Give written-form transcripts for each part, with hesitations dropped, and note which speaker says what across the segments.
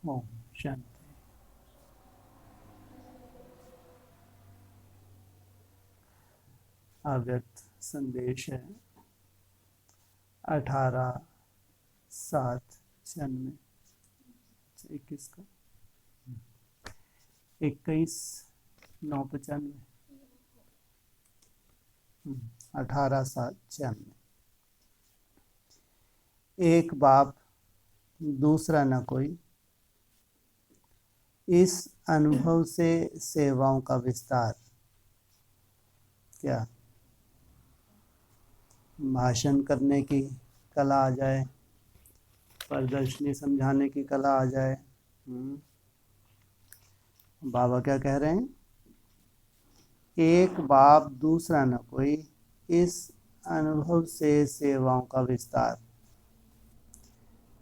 Speaker 1: ओम शांति। अव्यक्त संदेश है 18/7/96 का 21/9/95। 18/7/96। एक बाप दूसरा न कोई, इस अनुभव से सेवाओं का विस्तार। क्या भाषण करने की कला आ जाए, प्रदर्शनी समझाने की कला आ जाए। बाबा क्या कह रहे हैं? एक बाप दूसरा न कोई, इस अनुभव से सेवाओं का विस्तार।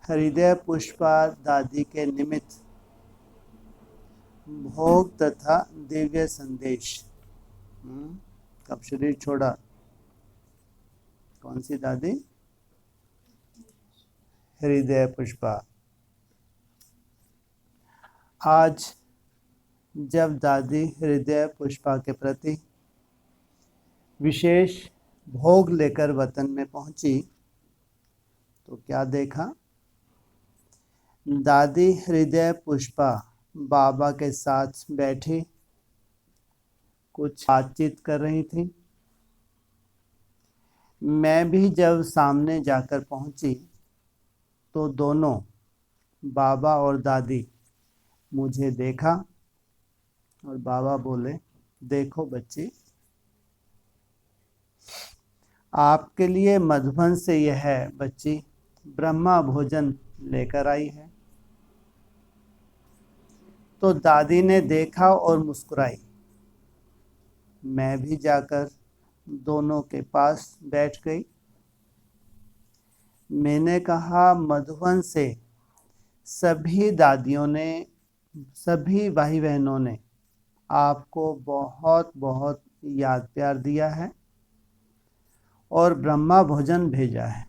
Speaker 1: हृदय पुष्पा दादी के निमित्त भोग तथा दिव्य संदेश। कब शरीर छोड़ा? कौन सी दादी? हृदय पुष्पा। आज जब दादी हृदय पुष्पा के प्रति विशेष भोग लेकर वतन में पहुंची तो क्या देखा? दादी हृदय पुष्पा बाबा के साथ बैठी कुछ बातचीत कर रही थी। मैं भी जब सामने जाकर पहुंची तो दोनों बाबा और दादी मुझे देखा और बाबा बोले, देखो बच्ची, आपके लिए मधुबन से यह बच्ची ब्रह्मा भोजन लेकर आई है। तो दादी ने देखा और मुस्कुराई। मैं भी जाकर दोनों के पास बैठ गई। मैंने कहा, मधुबन से सभी दादियों ने, सभी भाई बहनों ने आपको बहुत बहुत याद प्यार दिया है और ब्रह्मा भोजन भेजा है।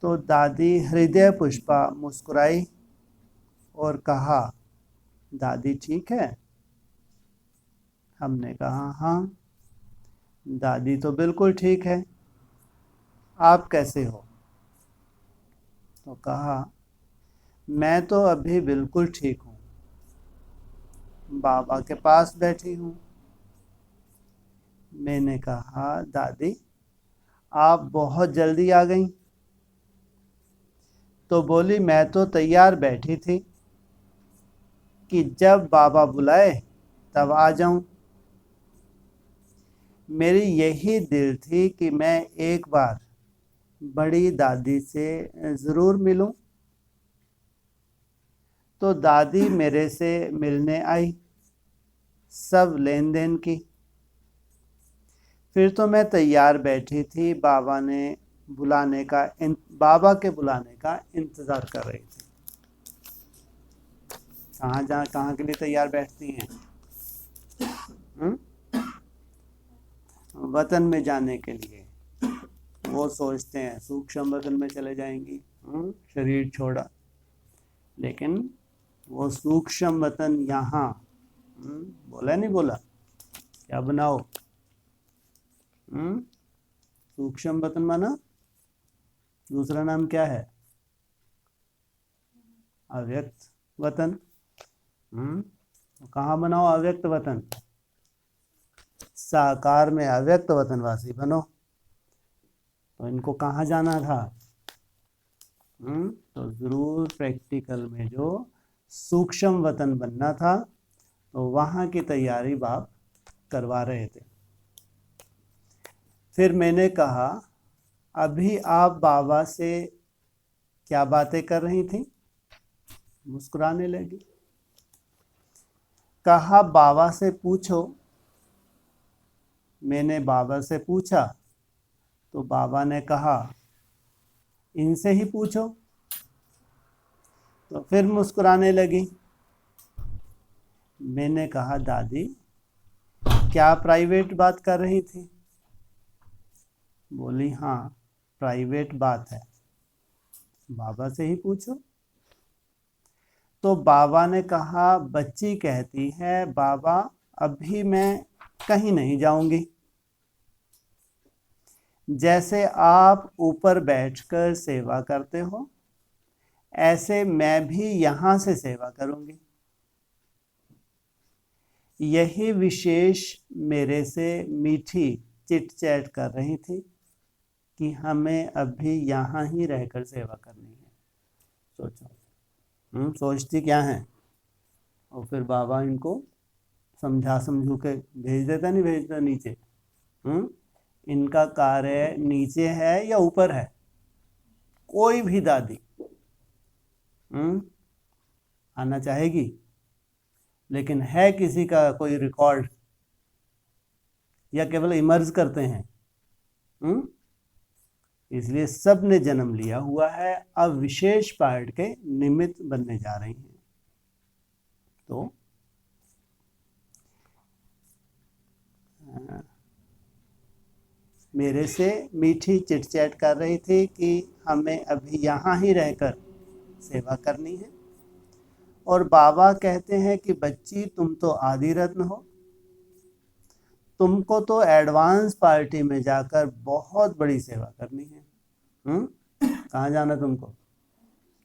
Speaker 1: तो दादी हृदय पुष्पा मुस्कुराई और कहा, दादी ठीक है? हमने कहा, हाँ दादी तो बिल्कुल ठीक है, आप कैसे हो? तो कहा, मैं तो अभी बिल्कुल ठीक हूँ, बाबा के पास बैठी हूँ। मैंने कहा, दादी आप बहुत जल्दी आ गई। तो बोली, मैं तो तैयार बैठी थी कि जब बाबा बुलाए तब आ जाऊं। मेरी यही दिल थी कि मैं एक बार बड़ी दादी से ज़रूर मिलूं। तो दादी मेरे से मिलने आई, सब लेन देन की। फिर तो मैं तैयार बैठी थी, बाबा के बुलाने का इंतज़ार कर रही थी। कहाँ के लिए तैयार बैठती हैं? वतन में जाने के लिए। वो सोचते हैं सूक्ष्म वतन में चले जाएंगी, शरीर छोड़ा, लेकिन वो सूक्ष्म वतन यहाँ बोला नहीं बोला क्या बनाओ? सूक्ष्म वतन माना दूसरा नाम क्या है? अव्यक्त वतन। कहाँ बनाओ अव्यक्त वतन? साकार में अव्यक्त वतनवासी बनो। तो इनको कहाँ जाना था? तो जरूर प्रैक्टिकल में जो सूक्ष्म वतन बनना था, तो वहाँ की तैयारी बाप करवा रहे थे। फिर मैंने कहा, अभी आप बाबा से क्या बातें कर रही थी? मुस्कुराने लगी। कहा, बाबा से पूछो। मैंने बाबा से पूछा तो बाबा ने कहा, इनसे ही पूछो। तो फिर मुस्कुराने लगी। मैंने कहा, दादी क्या प्राइवेट बात कर रही थी? बोली, हाँ प्राइवेट बात है, बाबा से ही पूछो। तो बाबा ने कहा, बच्ची कहती है, बाबा अभी मैं कहीं नहीं जाऊंगी। जैसे आप ऊपर बैठकर सेवा करते हो, ऐसे मैं भी यहां से सेवा करूंगी। यही विशेष मेरे से मीठी चिट चैट कर रही थी कि हमें अभी यहाँ ही रहकर सेवा करनी है। सोचो, सोचती क्या है। और फिर बाबा इनको समझू के भेज देता, नहीं भेजता नीचे। इनका कार्य नीचे है या ऊपर है? कोई भी दादी आना चाहेगी, लेकिन है किसी का कोई रिकॉर्ड, या केवल इमर्ज करते हैं? इसलिए सब ने जन्म लिया हुआ है, अब विशेष पार्ट के निमित्त बनने जा रही हैं। तो मेरे से मीठी चिटचैट कर रही थी कि हमें अभी यहाँ ही रहकर सेवा करनी है। और बाबा कहते हैं कि बच्ची, तुम तो आदि रत्न हो, तुमको तो एडवांस पार्टी में जाकर बहुत बड़ी सेवा करनी है। कहाँ जाना तुमको?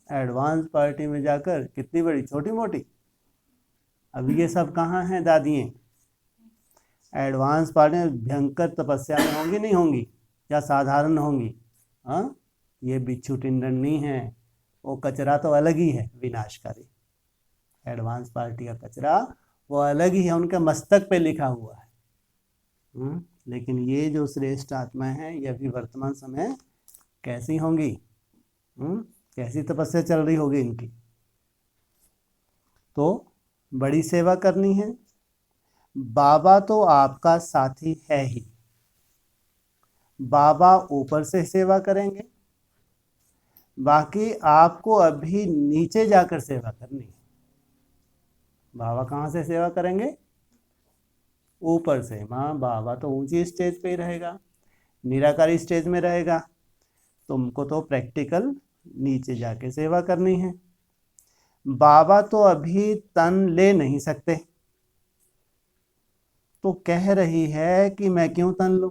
Speaker 1: एडवांस पार्टी में जाकर। कितनी बड़ी? छोटी मोटी? अभी ये सब कहाँ हैं दादियाँ? एडवांस पार्टी में भयंकर तपस्या में होंगी, नहीं होंगी? या साधारण होंगी? हाँ, ये बिच्छू टिंडन नहीं है, वो कचरा तो अलग ही है, विनाशकारी। एडवांस पार्टी का कचरा वो अलग ही है, उनके मस्तक पे लिखा हुआ है। लेकिन ये जो श्रेष्ठ आत्मा है, ये अभी वर्तमान समय कैसी होंगी? कैसी तपस्या चल रही होगी इनकी? तो बड़ी सेवा करनी है। बाबा तो आपका साथी है ही, बाबा ऊपर से सेवा करेंगे, बाकी आपको अभी नीचे जाकर सेवा करनी है। बाबा कहाँ से सेवा करेंगे? ऊपर से। माँ, बाबा तो ऊंची स्टेज पे ही रहेगा, निराकारी स्टेज में रहेगा, तुमको तो प्रैक्टिकल नीचे जाके सेवा करनी है। बाबा तो अभी तन ले नहीं सकते, तो कह रही है कि मैं क्यों तन लूं?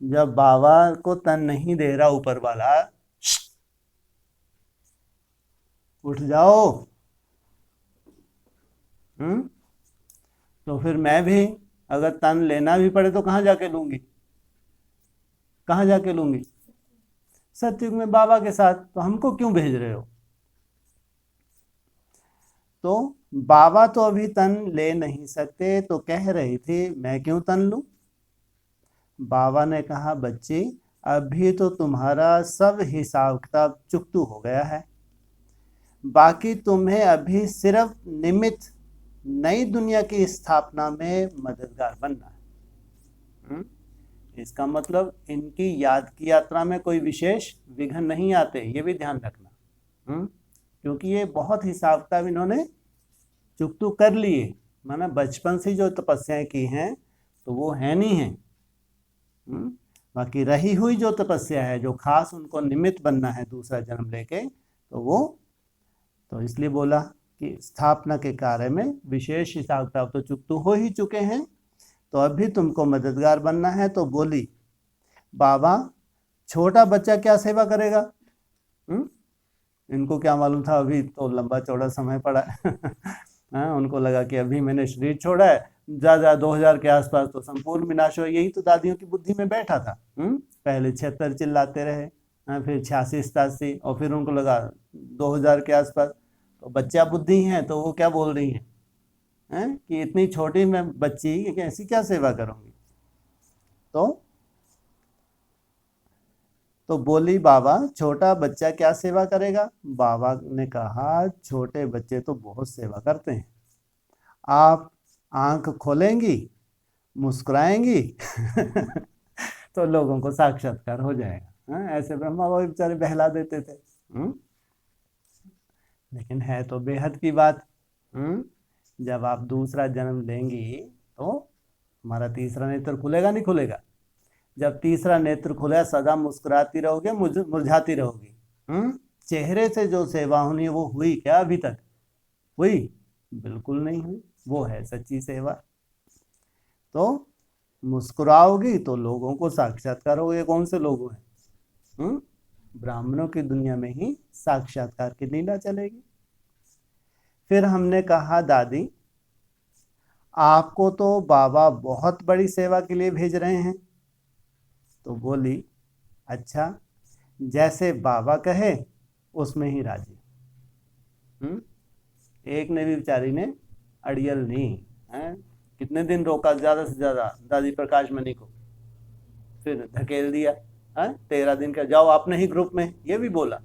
Speaker 1: जब बाबा को तन नहीं दे रहा ऊपर वाला, उठ जाओ। तो फिर मैं भी अगर तन लेना भी पड़े तो कहाँ जाके लूंगी? कहाँ जाके लूंगी? सतयुग में बाबा के साथ। तो हमको क्यों भेज रहे हो? तो बाबा तो अभी तन ले नहीं सकते, तो कह रही थी मैं क्यों तन लूं? बाबा ने कहा, बच्ची अभी तो तुम्हारा सब हिसाब किताब चुकतू हो गया है, बाकी तुम्हें अभी सिर्फ निमित्त नई दुनिया की स्थापना में मददगार बनना है। इसका मतलब इनकी याद की यात्रा में कोई विशेष विघ्न नहीं आते, ये भी ध्यान रखना। क्योंकि ये बहुत हिसाब किताब इन्होंने चुकतू कर लिए, माना बचपन से जो तपस्याएं की हैं तो वो है नहीं है। बाकी रही हुई जो तपस्या है, जो खास उनको निमित्त बनना है दूसरा जन्म लेके, तो वो तो इसलिए बोला कि स्थापना के कार्य में विशेष हिसाब किताब तो चुकतू हो ही चुके हैं, तो अभी तुमको मददगार बनना है। तो बोली, बाबा छोटा बच्चा क्या सेवा करेगा? इनको क्या मालूम था, अभी तो लंबा चौड़ा समय पड़ा है। हाँ, उनको लगा कि अभी मैंने शरीर छोड़ा है, ज़्यादा 2000 के आसपास तो संपूर्ण विनाश हो। यही तो दादियों की बुद्धि में बैठा था। पहले 76 चिल्लाते रहे, फिर 86 87, और फिर उनको लगा 2000 के आसपास। तो बच्चा बुद्धि है, तो वो क्या बोल रही हैं कि इतनी छोटी मैं बच्ची ऐसी क्या सेवा करूँगी? तो बोली, बाबा छोटा बच्चा क्या सेवा करेगा? बाबा ने कहा, छोटे बच्चे तो बहुत सेवा करते हैं। आप आंख खोलेंगी, मुस्कुराएंगी तो लोगों को साक्षात्कार हो जाएगा। ऐसे ब्रह्मा बाबा बेचारे बहला देते थे। लेकिन है तो बेहद की बात। जब आप दूसरा जन्म लेंगी तो हमारा तीसरा नेत्र खुलेगा, नहीं खुलेगा? जब तीसरा नेत्र खुला, सदा मुस्कुराती रहोगे, मुरझाती रहोगी। चेहरे से जो सेवा होनी है वो हुई क्या अभी तक? हुई? बिल्कुल नहीं हुई। वो है सच्ची सेवा। तो मुस्कुराओगी तो लोगों को साक्षात्कार होगा। ये कौन से लोग हैं? ब्राह्मणों की दुनिया में ही साक्षात्कार की लीला चलेगी। फिर हमने कहा दादी आपको तो बाबा बहुत बड़ी सेवा के लिए भेज रहे हैं। तो बोली अच्छा, जैसे बाबा कहे उसमें ही राजी। एक ने भी बेचारी ने अड़ियल नहीं है। कितने दिन रोका ज्यादा से ज्यादा दादी प्रकाश मणि को, फिर धकेल दिया। 13 दिन का जाओ अपने ही ग्रुप में, ये भी बोला।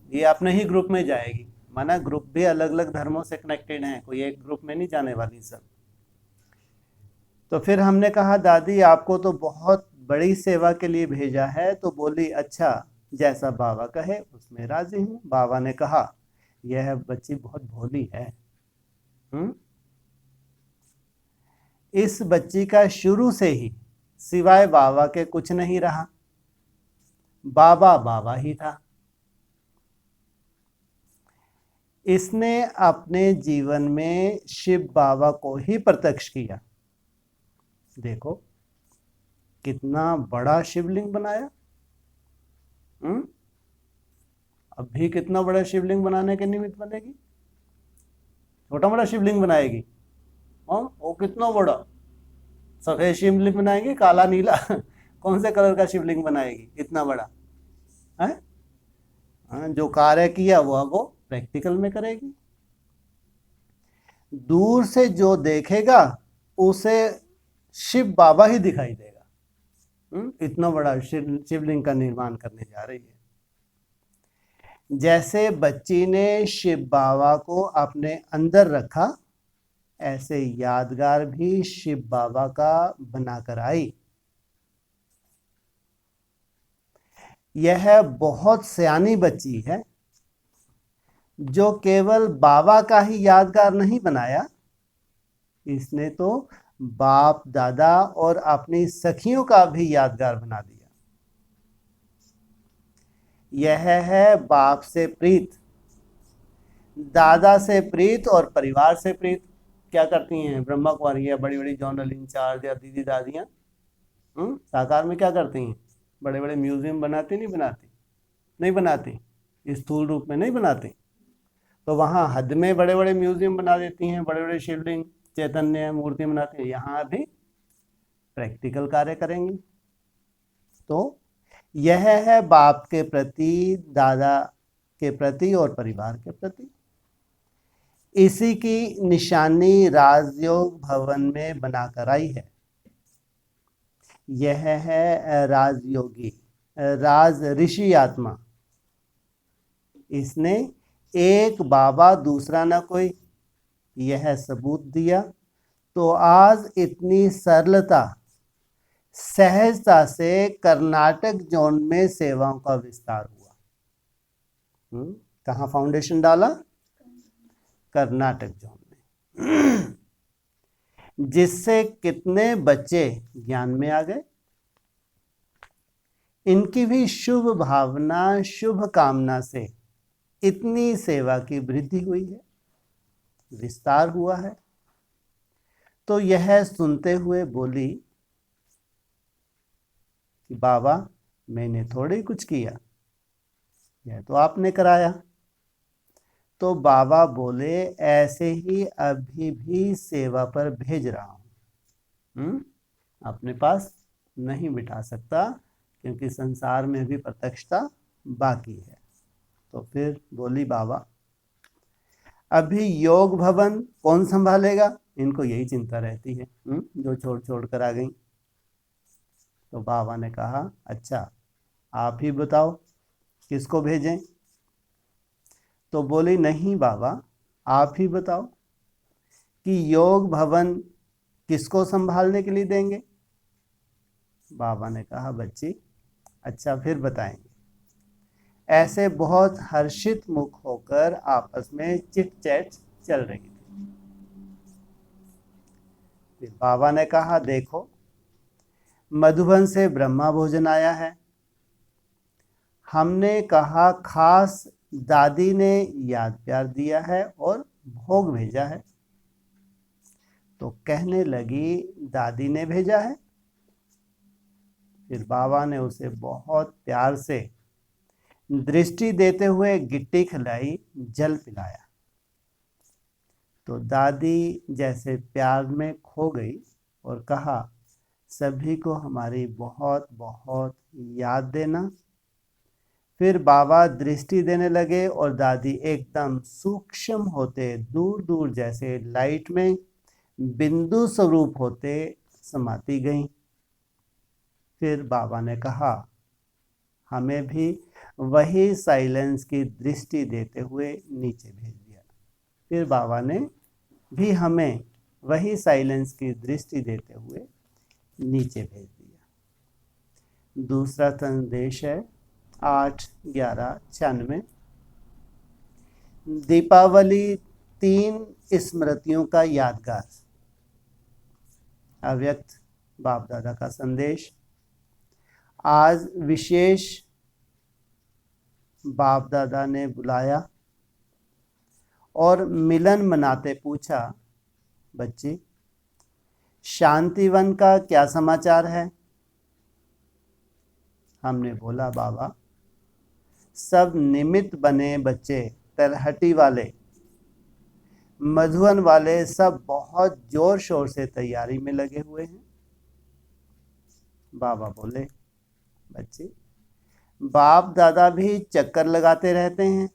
Speaker 1: ये अपने ही ग्रुप में जाएगी। माना ग्रुप भी अलग अलग धर्मों से कनेक्टेड हैं, कोई एक ग्रुप में नहीं जाने वाली सब। तो फिर हमने कहा दादी आपको तो बहुत बड़ी सेवा के लिए भेजा है। तो बोली अच्छा, जैसा बाबा कहे उसमें राजी हूँ। बाबा ने कहा यह बच्ची बहुत भोली है। इस बच्ची का शुरू से ही सिवाय बाबा के कुछ नहीं रहा। बाबा बाबा ही था। इसने अपने जीवन में शिव बाबा को ही प्रत्यक्ष किया। देखो कितना बड़ा शिवलिंग बनाया। अभी कितना बड़ा शिवलिंग बनाने के निमित्त बनेगी? छोटा बड़ा शिवलिंग बनाएगी? वो कितना बड़ा सफेद शिवलिंग बनाएगी, काला नीला कौन से कलर का शिवलिंग बनाएगी इतना बड़ा? है जो कार्य किया वो प्रैक्टिकल में करेगी। दूर से जो देखेगा उसे शिव बाबा ही दिखाई देगा। इतना बड़ा शिवलिंग का निर्माण करने जा रही है। जैसे बच्ची ने शिव बाबा को अपने अंदर रखा, ऐसे यादगार भी शिव बाबा का बनाकर आई। यह बहुत सयानी बच्ची है जो केवल बाबा का ही यादगार नहीं बनाया, इसने तो बाप दादा और अपनी सखियों का भी यादगार बना दिया। यह है बाप से प्रीत, दादा से प्रीत और परिवार से प्रीत। क्या करती हैं ब्रह्मा कुमारी या बड़ी बड़ी जर्नल इंचार्ज या दीदी दादियां? साकार में क्या करती हैं? बड़े बड़े म्यूजियम बनाती नहीं बनाती? नहीं बनाती, स्थूल रूप में नहीं बनाती। तो वहाँ हद में बड़े बड़े म्यूजियम बना देती हैं, बड़े बड़े शिवलिंग चैतन्य मूर्ति बनाती हैं। यहाँ भी प्रैक्टिकल कार्य करेंगी। तो यह है बाप के प्रति, दादा के प्रति और परिवार के प्रति। इसी की निशानी राजयोग भवन में बनाकर आई है। यह है राजयोगी, राज ऋषि आत्मा। इसने एक बाबा दूसरा ना कोई, यह सबूत दिया। तो आज इतनी सरलता सहजता से कर्नाटक जोन में सेवाओं का विस्तार हुआ। कहाँ फाउंडेशन डाला? कर्नाटक जोन में। जिससे कितने बच्चे ज्ञान में आ गए। इनकी भी शुभ भावना, शुभ कामना से इतनी सेवा की वृद्धि हुई है, विस्तार हुआ है। तो यह सुनते हुए बोली कि बाबा मैंने थोड़ी कुछ किया, यह तो आपने कराया। तो बाबा बोले ऐसे ही अभी भी सेवा पर भेज रहा हूँ। अपने पास नहीं बिठा सकता क्योंकि संसार में भी प्रत्यक्षता बाकी है। तो फिर बोली बाबा अभी योग भवन कौन संभालेगा? इनको यही चिंता रहती है जो छोड़ छोड़ कर आ गई। तो बाबा ने कहा अच्छा आप ही बताओ किसको भेजें? तो बोली नहीं बाबा आप ही बताओ कि योग भवन किसको संभालने के लिए देंगे? बाबा ने कहा बच्ची अच्छा फिर बताएंगे। ऐसे बहुत हर्षित मुख होकर आपस में चिट चैट चल रही थी। फिर बाबा ने कहा देखो मधुबन से ब्रह्मा भोजन आया है, हमने कहा खास दादी ने याद प्यार दिया है और भोग भेजा है। तो कहने लगी दादी ने भेजा है। फिर बाबा ने उसे बहुत प्यार से दृष्टि देते हुए गिट्टी खिलाई, जल पिलाया। तो दादी जैसे प्यार में खो गई और कहा, सभी को हमारी बहुत बहुत याद देना। फिर बाबा दृष्टि देने लगे और दादी एकदम सूक्ष्म होते दूर दूर जैसे लाइट में बिंदु स्वरूप होते समाती गईं। फिर बाबा ने कहा, हमें भी वही साइलेंस की दृष्टि देते हुए नीचे भेज दिया। फिर बाबा ने भी हमें वही साइलेंस की दृष्टि देते हुए नीचे भेज दिया। दूसरा संदेश है 8/11/96। दीपावली 3 स्मृतियों का यादगार। अव्यक्त बाप दादा का संदेश। आज विशेष बाप दादा ने बुलाया और मिलन मनाते पूछा, बच्चे शांतिवन का क्या समाचार है? हमने बोला, बाबा सब निमित्त बने बच्चे, तरहटी वाले, मधुवन वाले सब बहुत जोर शोर से तैयारी में लगे हुए हैं। बाबा बोले, बच्चे बाप दादा भी चक्कर लगाते रहते हैं।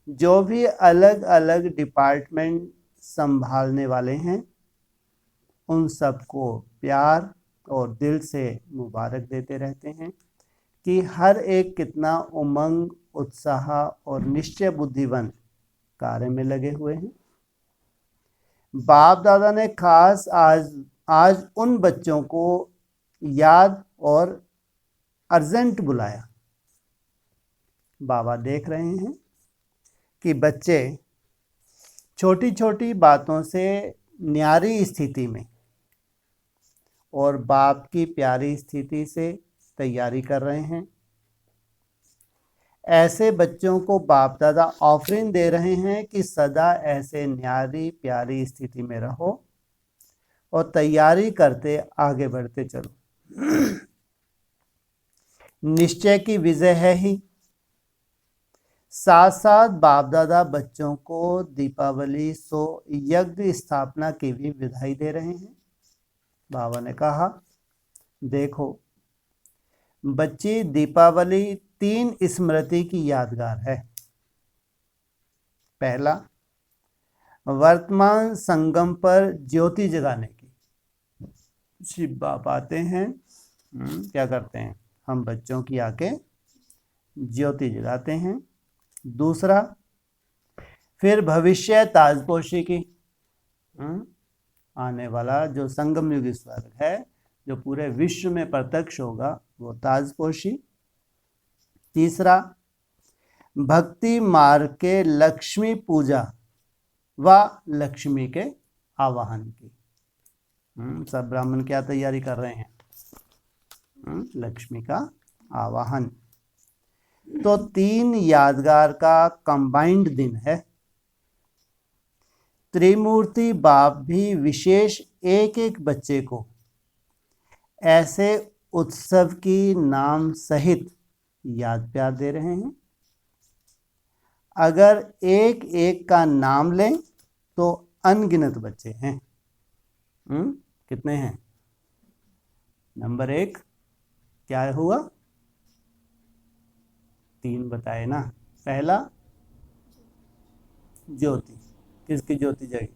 Speaker 1: जो भी अलग अलग डिपार्टमेंट संभालने वाले हैं उन सबको प्यार और दिल से मुबारक देते रहते हैं कि हर एक कितना उमंग, उत्साह और निश्चय बुद्धिवन कार्य में लगे हुए हैं। बाप दादा ने खास आज उन बच्चों को याद और अर्जेंट बुलाया। बाबा देख रहे हैं कि बच्चे छोटी छोटी बातों से न्यारी स्थिति में और बाप की प्यारी स्थिति से तैयारी कर रहे हैं। ऐसे बच्चों को बाप दादा ऑफरिंग दे रहे हैं कि सदा ऐसे न्यारी प्यारी स्थिति में रहो और तैयारी करते आगे बढ़ते चलो। निश्चय की विजय है ही। साथ साथ बाप दादा बच्चों को दीपावली यज्ञ स्थापना की भी विदाई दे रहे हैं। बाबा ने कहा, देखो बच्ची, दीपावली 3 स्मृति की यादगार है। पहला, वर्तमान संगम पर ज्योति जगाने की। शिव बाप आते हैं, क्या करते हैं, हम बच्चों की आके ज्योति जगाते हैं। दूसरा, फिर भविष्य ताजपोशी की, आने वाला जो संगम युग स्वर्ग है, जो पूरे विश्व में प्रत्यक्ष होगा, वो ताजपोशी। तीसरा, भक्ति मार्ग के लक्ष्मी पूजा व लक्ष्मी के आवाहन की। सब ब्राह्मण क्या तैयारी कर रहे हैं? लक्ष्मी का आवाहन। तो 3 यादगार का कंबाइंड दिन है। त्रिमूर्ति बाप भी विशेष एक एक बच्चे को ऐसे उत्सव की नाम सहित याद प्यार दे रहे हैं। अगर एक एक का नाम लें तो अनगिनत बच्चे हैं। कितने हैं? नंबर 1 क्या हुआ? 3 बताए ना। पहला ज्योति, किसकी ज्योति जगी?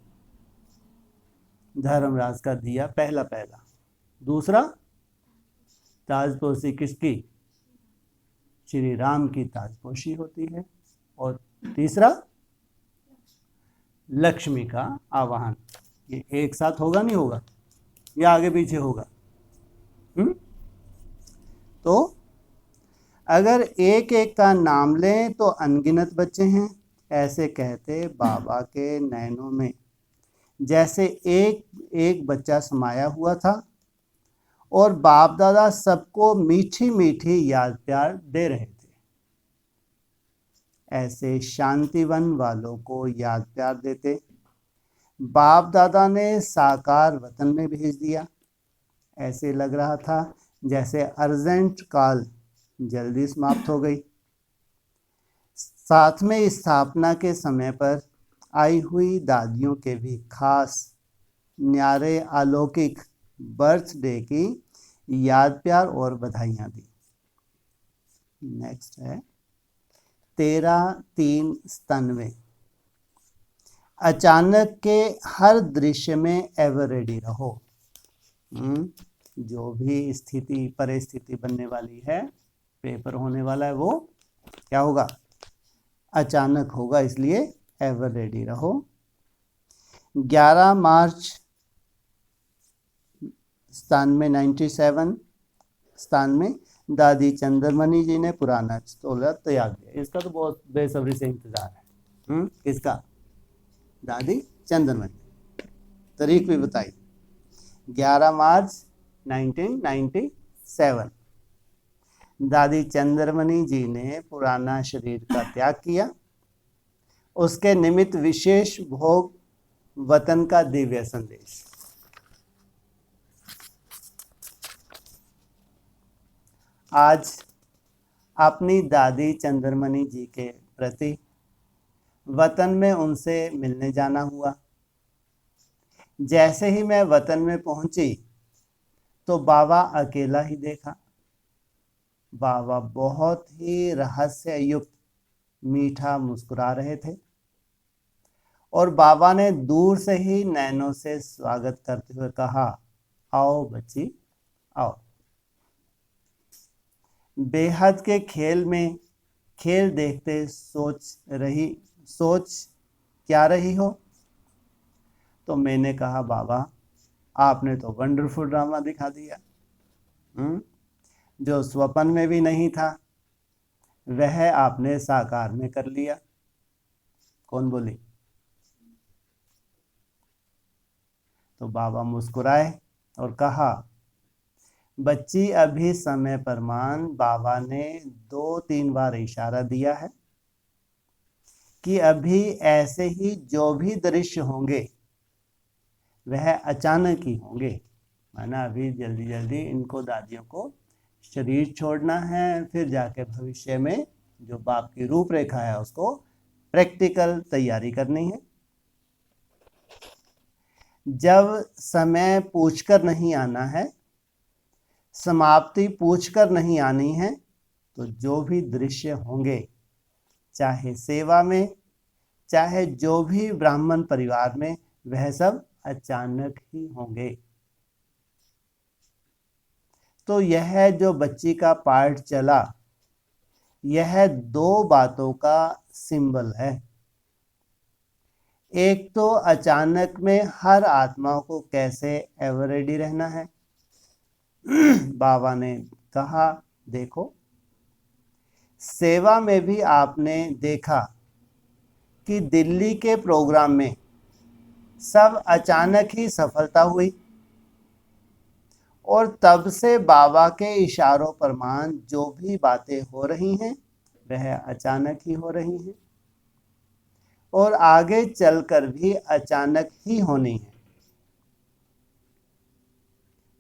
Speaker 1: धर्मराज का दिया पहला। दूसरा, ताजपोशी किसकी? श्री राम की ताजपोशी होती है। और तीसरा, लक्ष्मी का आवाहन। ये एक साथ होगा नहीं होगा, या आगे पीछे होगा? तो अगर एक एक का नाम लें तो अनगिनत बच्चे हैं। ऐसे कहते बाबा के नैनों में जैसे एक एक बच्चा समाया हुआ था और बाप दादा सबको मीठी मीठी याद प्यार दे रहे थे। ऐसे शांतिवन वालों को याद प्यार देते बाप दादा ने साकार वतन में भेज दिया। ऐसे लग रहा था जैसे अर्जेंट कॉल जल्दी समाप्त हो गई। साथ में स्थापना के समय पर आई हुई दादियों के भी खास न्यारे अलौकिक बर्थडे की याद प्यार और बधाइयाँ दी। नेक्स्ट है 13-3-97। अचानक के हर दृश्य में एवर रेडी रहो। जो भी स्थिति परिस्थिति बनने वाली है, पेपर होने वाला है, वो क्या होगा? अचानक होगा, इसलिए एवर रेडी रहो। 11 मार्च 97 स्थान में दादी चंद्रमणि जी ने पुराना चोला त्याग दिया। इसका तो बहुत बेसब्री से इंतजार है। किसका? दादी चंद्रमणि। तारीख भी बताई 11 मार्च 1997। दादी चंद्रमणि जी ने पुराना शरीर का त्याग किया। उसके निमित्त विशेष भोग वतन का दिव्य संदेश। आज अपनी दादी चंद्रमणि जी के प्रति वतन में उनसे मिलने जाना हुआ। जैसे ही मैं वतन में पहुंची तो बाबा अकेला ही देखा। बाबा बहुत ही रहस्य युक्त मीठा मुस्कुरा रहे थे और बाबा ने दूर से ही नैनों से स्वागत करते हुए कहा, आओ बच्ची आओ। बेहद के खेल देखते सोच क्या रही हो? तो मैंने कहा, बाबा आपने तो वंडरफुल ड्रामा दिखा दिया। जो स्वप्न में भी नहीं था वह आपने साकार में कर लिया। कौन बोली? तो बाबा मुस्कुराए और कहा, बच्ची अभी समय प्रमाण बाबा ने 2-3 बार इशारा दिया है कि अभी ऐसे ही जो भी दृश्य होंगे वह अचानक ही होंगे। माना अभी जल्दी जल्दी इनको दादियों को शरीर छोड़ना है, फिर जाके भविष्य में जो बाप की रूपरेखा है उसको प्रैक्टिकल तैयारी करनी है। जब समय पूछकर नहीं आना है, समाप्ति पूछकर नहीं आनी है, तो जो भी दृश्य होंगे, चाहे सेवा में चाहे जो भी ब्राह्मण परिवार में, वह सब अचानक ही होंगे। तो यह जो बच्ची का पार्ट चला, यह 2 बातों का सिंबल है। एक तो अचानक में हर आत्मा को कैसे एवर रेडी रहना है। बाबा ने कहा, देखो सेवा में भी आपने देखा कि दिल्ली के प्रोग्राम में सब अचानक ही सफलता हुई और तब से बाबा के इशारों प्रमाण जो भी बातें हो रही हैं वह अचानक ही हो रही हैं और आगे चलकर भी अचानक ही होनी है।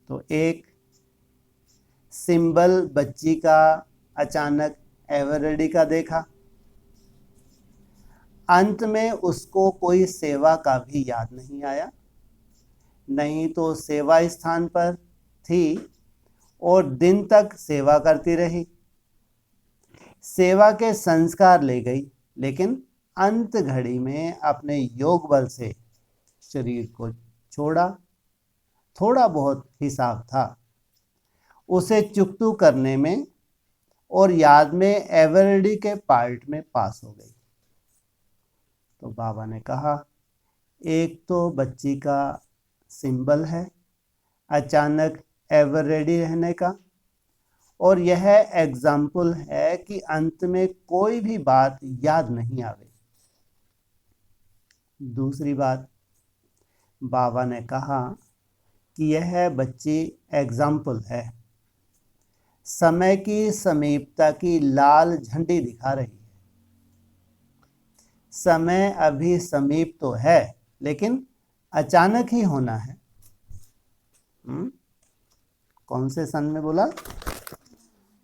Speaker 1: तो एक सिंबल बच्ची का अचानक एवर रेडी का देखा। अंत में उसको कोई सेवा का भी याद नहीं आया, नहीं तो सेवा स्थान पर थी और दिन तक सेवा करती रही। सेवा के संस्कार ले गई, लेकिन अंत घड़ी में अपने योग बल से शरीर को छोड़ा। थोड़ा बहुत हिसाब था, उसे चुकतू करने में और याद में एवरेडी के पार्ट में पास हो गई। तो बाबा ने कहा, एक तो बच्ची का सिंबल है अचानक एवर रेडी रहने का, और यह एग्जाम्पल है कि अंत में कोई भी बात याद नहीं आवे। दूसरी बात, बाबा ने कहा कि यह बच्ची एग्जाम्पल है। समय की समीपता की लाल झंडी दिखा रही है। समय अभी समीप तो है, लेकिन अचानक ही होना है। कौन से सन में बोला?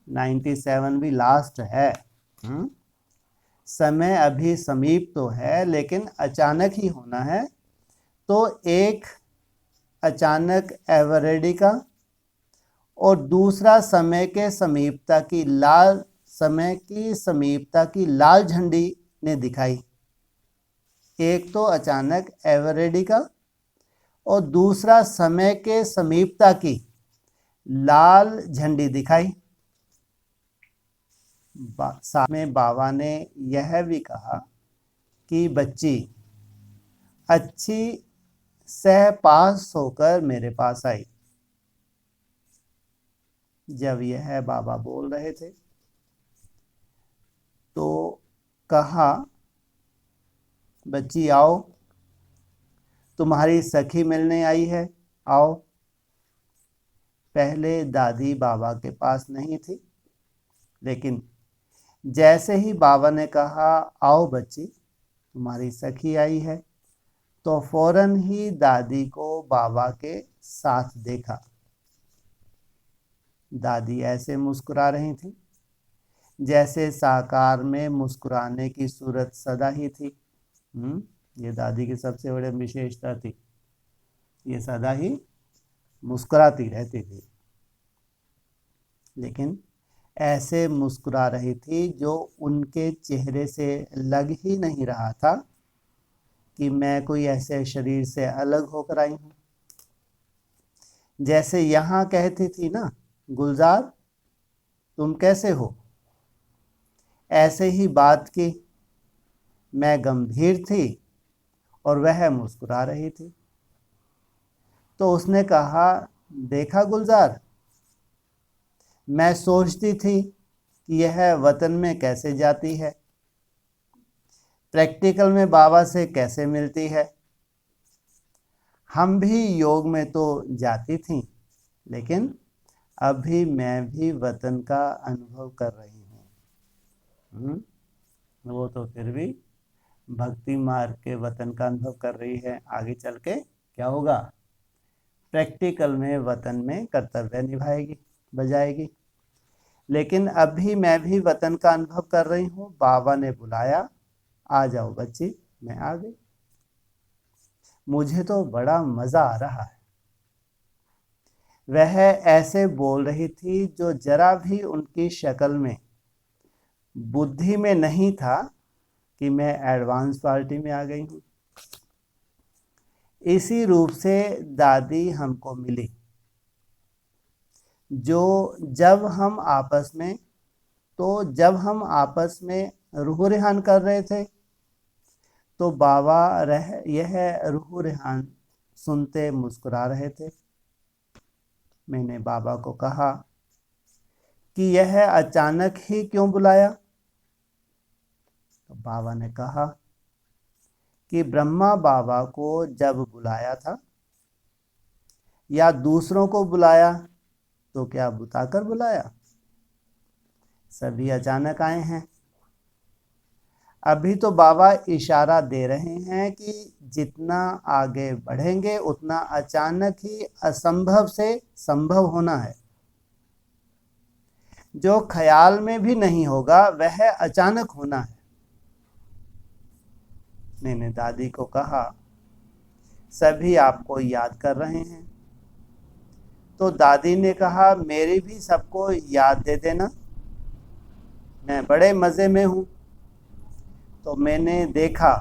Speaker 1: 97 भी लास्ट है। समय अभी समीप तो है, लेकिन अचानक ही होना है। तो एक अचानक एवरेडी का और दूसरा समय की समीपता की लाल झंडी ने दिखाई। एक तो अचानक एवरेडी का और दूसरा समय के समीपता की लाल झंडी दिखाई। साथ में बाबा ने यह भी कहा कि बच्ची अच्छी सह पास होकर मेरे पास आई। जब यह बाबा बोल रहे थे तो कहा, बच्ची आओ, तुम्हारी सखी मिलने आई है, आओ। पहले दादी बाबा के पास नहीं थी, लेकिन जैसे ही बाबा ने कहा आओ बच्ची, तुम्हारी सखी आई है, तो फौरन ही दादी को बाबा के साथ देखा। दादी ऐसे मुस्कुरा रही थी जैसे साकार में मुस्कुराने की सूरत सदा ही थी। ये दादी की सबसे बड़ी विशेषता थी, ये सदा ही मुस्कुराती रहती थी। लेकिन ऐसे मुस्कुरा रही थी जो उनके चेहरे से लग ही नहीं रहा था कि मैं कोई ऐसे शरीर से अलग होकर आई हूँ। जैसे यहाँ कहती थी ना, गुलजार तुम कैसे हो, ऐसे ही बात की। मैं गंभीर थी और वह मुस्कुरा रही थी। तो उसने कहा, देखा गुलजार, मैं सोचती थी कि यह वतन में कैसे जाती है, प्रैक्टिकल में बाबा से कैसे मिलती है। हम भी योग में तो जाती थी, लेकिन अभी मैं भी वतन का अनुभव कर रही हूँ। वो तो फिर भी भक्ति मार्ग के वतन का अनुभव कर रही है। आगे चल के क्या होगा? प्रैक्टिकल में वतन में कर्तव्य निभाएगी, बजाएगी। लेकिन अभी मैं भी वतन का अनुभव कर रही हूँ। बाबा ने बुलाया, आ जाओ बच्ची। मैं आ गई। मुझे तो बड़ा मजा आ रहा है। वह ऐसे बोल रही थी जो जरा भी उनकी शक्ल में, बुद्धि में नहीं था कि मैं एडवांस पार्टी में आ गई हूँ। इसी रूप से दादी हमको मिली। जब हम आपस में रूह रेहान कर रहे थे, तो बाबा यह रूह रेहान सुनते मुस्कुरा रहे थे। मैंने बाबा को कहा कि यह अचानक ही क्यों बुलाया? तो बाबा ने कहा कि ब्रह्मा बाबा को जब बुलाया था या दूसरों को बुलाया तो क्या बुताकर बुलाया? सभी अचानक आए हैं। अभी तो बाबा इशारा दे रहे हैं कि जितना आगे बढ़ेंगे उतना अचानक ही असंभव से संभव होना है। जो ख्याल में भी नहीं होगा वह अचानक होना है। मैंने दादी को कहा, सभी आपको याद कर रहे हैं। तो दादी ने कहा, मेरी भी सबको याद दे देना, मैं बड़े मज़े में हूँ। तो मैंने देखा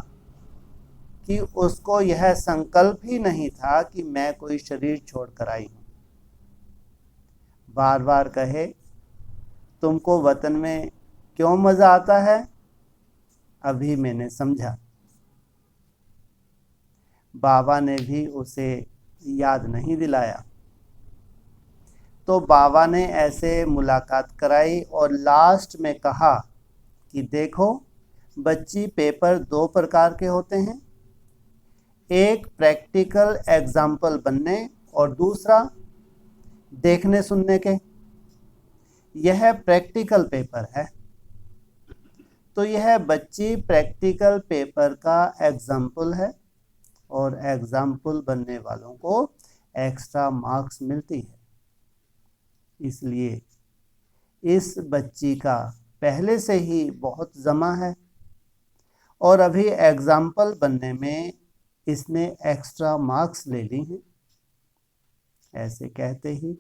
Speaker 1: कि उसको यह संकल्प ही नहीं था कि मैं कोई शरीर छोड़कर आई हूँ। बार बार कहे, तुमको वतन में क्यों मज़ा आता है? अभी मैंने समझा। बाबा ने भी उसे याद नहीं दिलाया। तो बाबा ने ऐसे मुलाकात कराई और लास्ट में कहा कि देखो बच्ची, पेपर दो प्रकार के होते हैं, एक प्रैक्टिकल एग्जाम्पल बनने और दूसरा देखने सुनने के। यह प्रैक्टिकल पेपर है, तो यह बच्ची प्रैक्टिकल पेपर का एग्जाम्पल है और एग्जाम्पल बनने वालों को एक्स्ट्रा मार्क्स मिलती है। इसलिए इस बच्ची का पहले से ही बहुत जमा है और अभी एग्जाम्पल बनने में इसने एक्स्ट्रा मार्क्स ले ली हैं। ऐसे कहते ही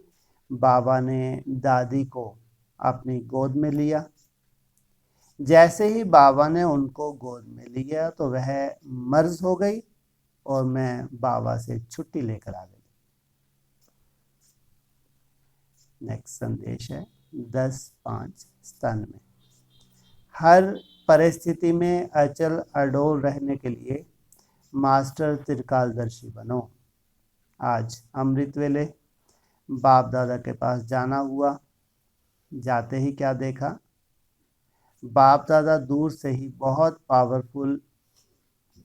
Speaker 1: बाबा ने दादी को अपनी गोद में लिया। जैसे ही बाबा ने उनको गोद में लिया तो वह मर्ज हो गई और मैं बाबा से छुट्टी लेकर आ गई। नेक्स्ट संदेश है 10-5 स्तन में। हर परिस्थिति में अचल अडोल रहने के लिए मास्टर त्रिकालदर्शी बनो। आज अमृत वेले बाप दादा के पास जाना हुआ। जाते ही क्या देखा, बाप दादा दूर से ही बहुत पावरफुल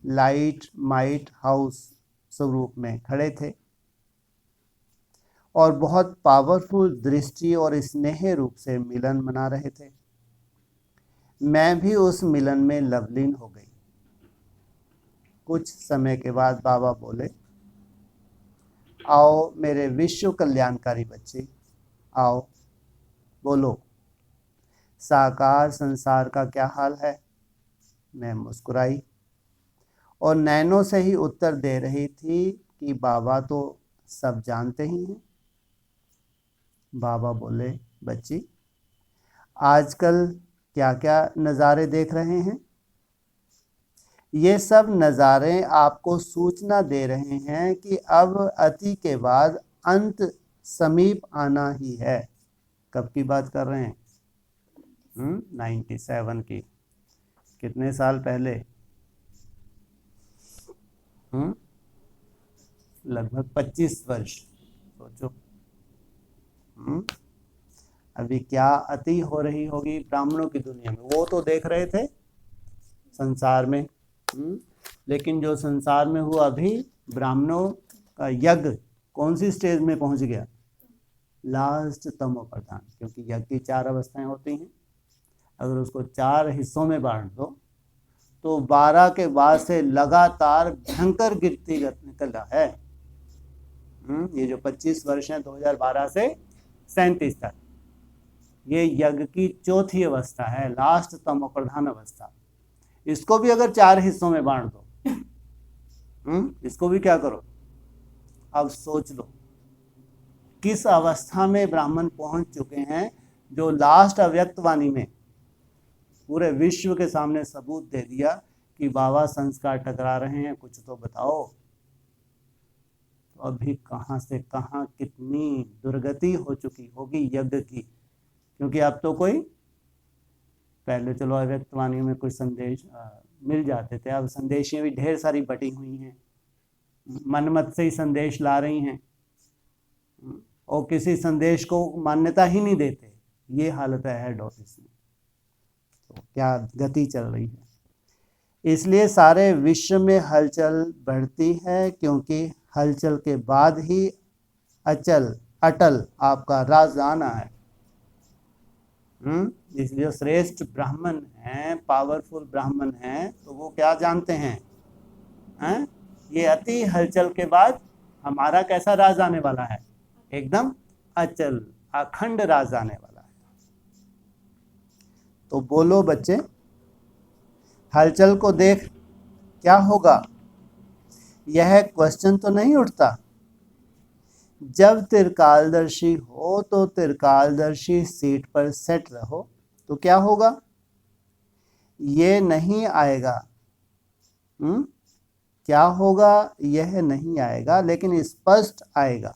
Speaker 1: लाइट माइट हाउस स्वरूप में खड़े थे और बहुत पावरफुल दृष्टि और स्नेह रूप से मिलन मना रहे थे। मैं भी उस मिलन में लवलीन हो गई। कुछ समय के बाद बाबा बोले, आओ मेरे विश्व कल्याणकारी बच्चे, आओ बोलो साकार संसार का क्या हाल है। मैं मुस्कुराई और नैनों से ही उत्तर दे रही थी कि बाबा तो सब जानते ही हैं। बाबा बोले, बच्ची आजकल क्या क्या नज़ारे देख रहे हैं। ये सब नज़ारे आपको सूचना दे रहे हैं कि अब अति के बाद अंत समीप आना ही है। कब की बात कर रहे हैं? 97 की। कितने साल पहले? लगभग 25 वर्ष। सोचो अभी क्या अति हो रही होगी ब्राह्मणों की दुनिया में। वो तो देख रहे थे संसार में, लेकिन जो संसार में हुआ अभी ब्राह्मणों का यज्ञ कौन सी स्टेज में पहुंच गया? लास्ट तमो प्रधान। क्योंकि यज्ञ की 4 अवस्थाएं होती हैं। अगर उसको 4 हिस्सों में बांट दो तो 12 के बाद से लगातार भयंकर गिरती निकल रहा है। ये जो 25 वर्ष हैं 2012 से 37 तक, ये यज्ञ की 4थी अवस्था है, लास्ट तमो प्रधान अवस्था। इसको भी अगर 4 हिस्सों में बांट दो, इसको भी क्या करो, अब सोच लो किस अवस्था में ब्राह्मण पहुंच चुके हैं, जो लास्ट अव्यक्तवाणी में पूरे विश्व के सामने सबूत दे दिया कि बाबा संस्कार टकरा रहे हैं, कुछ तो बताओ। तो अभी कहां से कहां कितनी दुर्गति हो चुकी होगी यज्ञ की। क्योंकि अब तो कोई, पहले चलो अव्यक्तवाणी में कुछ संदेश मिल जाते थे, अब संदेशें भी ढेर सारी बटी हुई हैं, मनमत से ही संदेश ला रही हैं और किसी संदेश को मान्यता ही नहीं देते। ये हालत है हेड ऑफिस में। तो क्या गति चल रही है। इसलिए सारे विश्व में हलचल बढ़ती है, क्योंकि हलचल के बाद ही अचल अटल आपका राज आना है। इसलिए श्रेष्ठ ब्राह्मण हैं, पावरफुल ब्राह्मण हैं, तो वो क्या जानते हैं, ये अति हलचल के बाद हमारा कैसा राज आने वाला है? एकदम अचल अखंड राज आने वाला है। तो बोलो बच्चे, हलचल को देख क्या होगा? यह क्वेश्चन तो नहीं उठता। जब त्रिकालदर्शी हो तो त्रिकालदर्शी सीट पर सेट रहो, तो क्या होगा? ये नहीं आएगा। क्या होगा? यह नहीं आएगा, लेकिन स्पष्ट आएगा।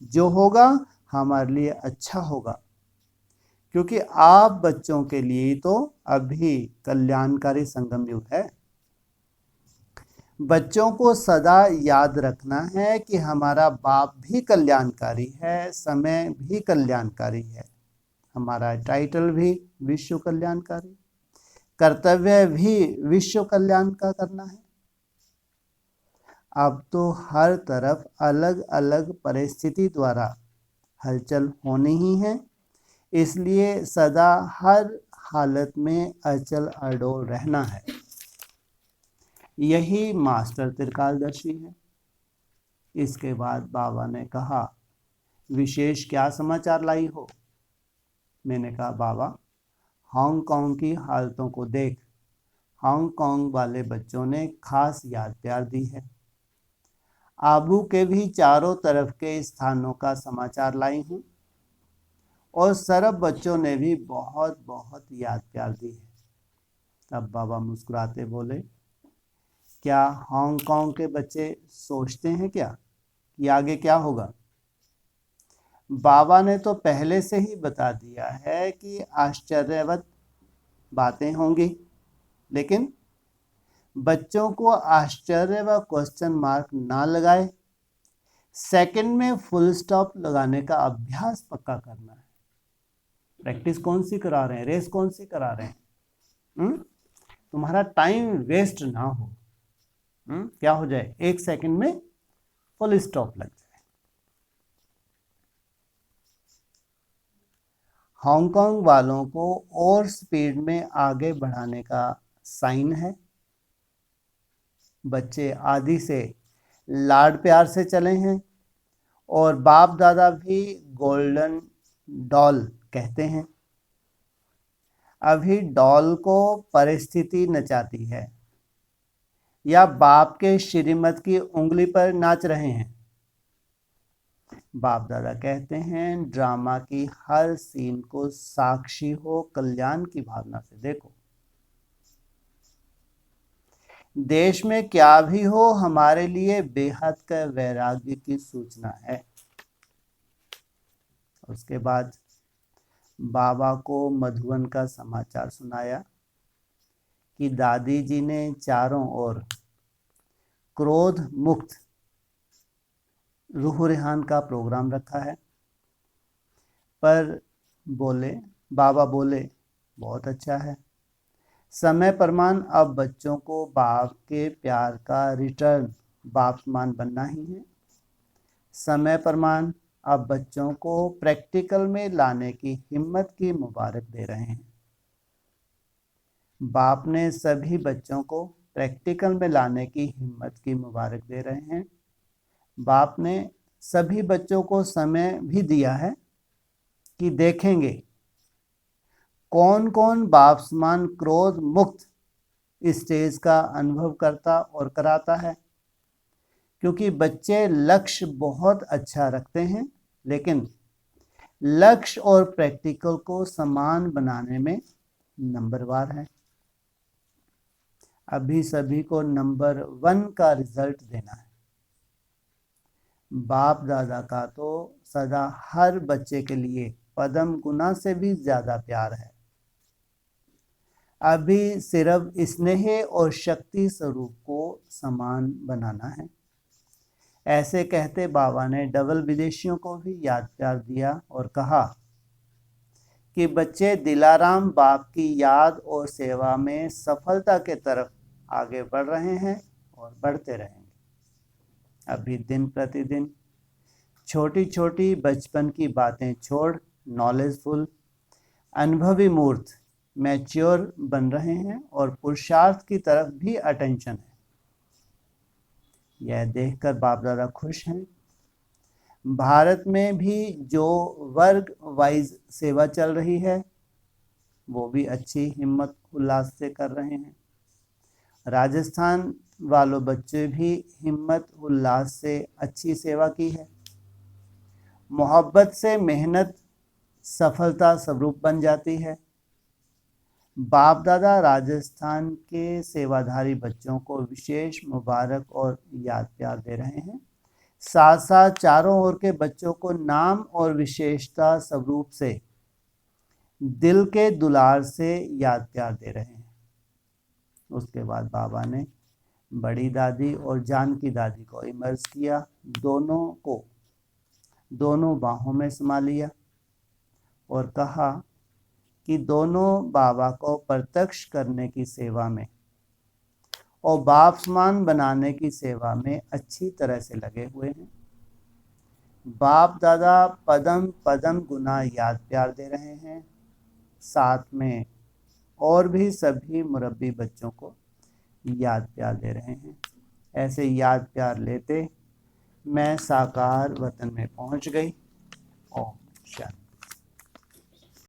Speaker 1: जो होगा हमारे लिए अच्छा होगा, क्योंकि आप बच्चों के लिए तो अभी कल्याणकारी संगम युग है। बच्चों को सदा याद रखना है कि हमारा बाप भी कल्याणकारी है, समय भी कल्याणकारी है, हमारा टाइटल भी विश्व कल्याणकारी, कर्तव्य भी विश्व कल्याण का करना है। अब तो हर तरफ अलग अलग परिस्थिति द्वारा हलचल होनी ही है, इसलिए सदा हर हालत में अचल अडोल रहना है। यही मास्टर त्रिकालदर्शी है। इसके बाद बाबा ने कहा, विशेष क्या समाचार लाई हो? मैंने कहा, बाबा हांगकांग की हालतों को देख हांगकांग वाले बच्चों ने खास याद प्यार दी है। आबू के भी चारों तरफ के स्थानों का समाचार लाई हूँ और सरब बच्चों ने भी बहुत बहुत याद प्यार दी है। तब बाबा मुस्कुराते बोले, क्या हांगकांग के बच्चे सोचते हैं क्या कि आगे क्या होगा? बाबा ने तो पहले से ही बता दिया है कि आश्चर्यवत बातें होंगी, लेकिन बच्चों को आश्चर्य व क्वेश्चन मार्क ना लगाए, सेकंड में फुल स्टॉप लगाने का अभ्यास पक्का करना है। प्रैक्टिस कौन सी करा रहे हैं, रेस कौन सी करा रहे हैं? तुम्हारा टाइम वेस्ट ना हो। क्या हो जाए, एक सेकंड में फुल स्टॉप लग जाए। हांगकांग वालों को और स्पीड में आगे बढ़ाने का साइन है। बच्चे आदि से लाड प्यार से चले हैं और बाप दादा भी गोल्डन डॉल कहते हैं। अभी डॉल को परिस्थिति नचाती है या बाप के श्रीमत की उंगली पर नाच रहे हैं। बाप दादा कहते हैं, ड्रामा की हर सीन को साक्षी हो कल्याण की भावना से देखो। देश में क्या भी हो, हमारे लिए बेहद का वैराग्य की सूचना है। उसके बाद बाबा को मधुबन का समाचार सुनाया कि दादी जी ने चारों ओर क्रोध मुक्त रूह रेहान का प्रोग्राम रखा है। पर बाबा बोले, बहुत अच्छा है। समय प्रमाण अब बच्चों को बाप के प्यार का रिटर्न बाप समान बनना ही है। समय प्रमाण अब बच्चों को प्रैक्टिकल में लाने की हिम्मत की मुबारक दे रहे हैं। बाप ने सभी बच्चों को प्रैक्टिकल में लाने की हिम्मत की मुबारक दे रहे हैं। बाप ने सभी बच्चों को समय भी दिया है कि देखेंगे कौन कौन बाप समान क्रोध मुक्त स्टेज का अनुभव करता और कराता है। क्योंकि बच्चे लक्ष्य बहुत अच्छा रखते हैं, लेकिन लक्ष्य और प्रैक्टिकल को समान बनाने में नंबरवार है। अभी सभी को नंबर 1 का रिजल्ट देना है। बाप दादा का तो सदा हर बच्चे के लिए पदम गुना से भी ज्यादा प्यार है। अभी सिर्फ स्नेह और शक्ति स्वरूप को समान बनाना है। ऐसे कहते बाबा ने डबल विदेशियों को भी याद प्यार दिया और कहा कि बच्चे दिलाराम बाप की याद और सेवा में सफलता के तरफ आगे बढ़ रहे हैं और बढ़ते रहेंगे। अभी दिन प्रतिदिन छोटी छोटी बचपन की बातें छोड़ नॉलेजफुल अनुभवी मूर्त मैच्योर बन रहे हैं और पुरुषार्थ की तरफ भी अटेंशन है। यह देखकर बाप दादा खुश हैं। भारत में भी जो वर्ग वाइज सेवा चल रही है वो भी अच्छी हिम्मत उल्लास से कर रहे हैं। राजस्थान वालों बच्चे भी हिम्मत उल्लास से अच्छी सेवा की है। मोहब्बत से मेहनत सफलता स्वरूप बन जाती है। बाप दादा राजस्थान के सेवाधारी बच्चों को विशेष मुबारक और याद प्यार दे रहे हैं। साथ साथ चारों ओर के बच्चों को नाम और विशेषता स्वरूप से दिल के दुलार से याद प्यार दे रहे हैं। उसके बाद बाबा ने बड़ी दादी और जानकी दादी को इमर्ज किया, दोनों बाहों में समा लिया और कहा कि दोनों बाबा को प्रत्यक्ष करने की सेवा में और बाप समान बनाने की सेवा में अच्छी तरह से लगे हुए हैं। बाप दादा पदम पदम गुना याद प्यार दे रहे हैं, साथ में और भी सभी मुरब्बी बच्चों को याद प्यार दे रहे हैं। ऐसे याद प्यार लेते मैं साकार वतन में पहुंच गई। ओम शांति।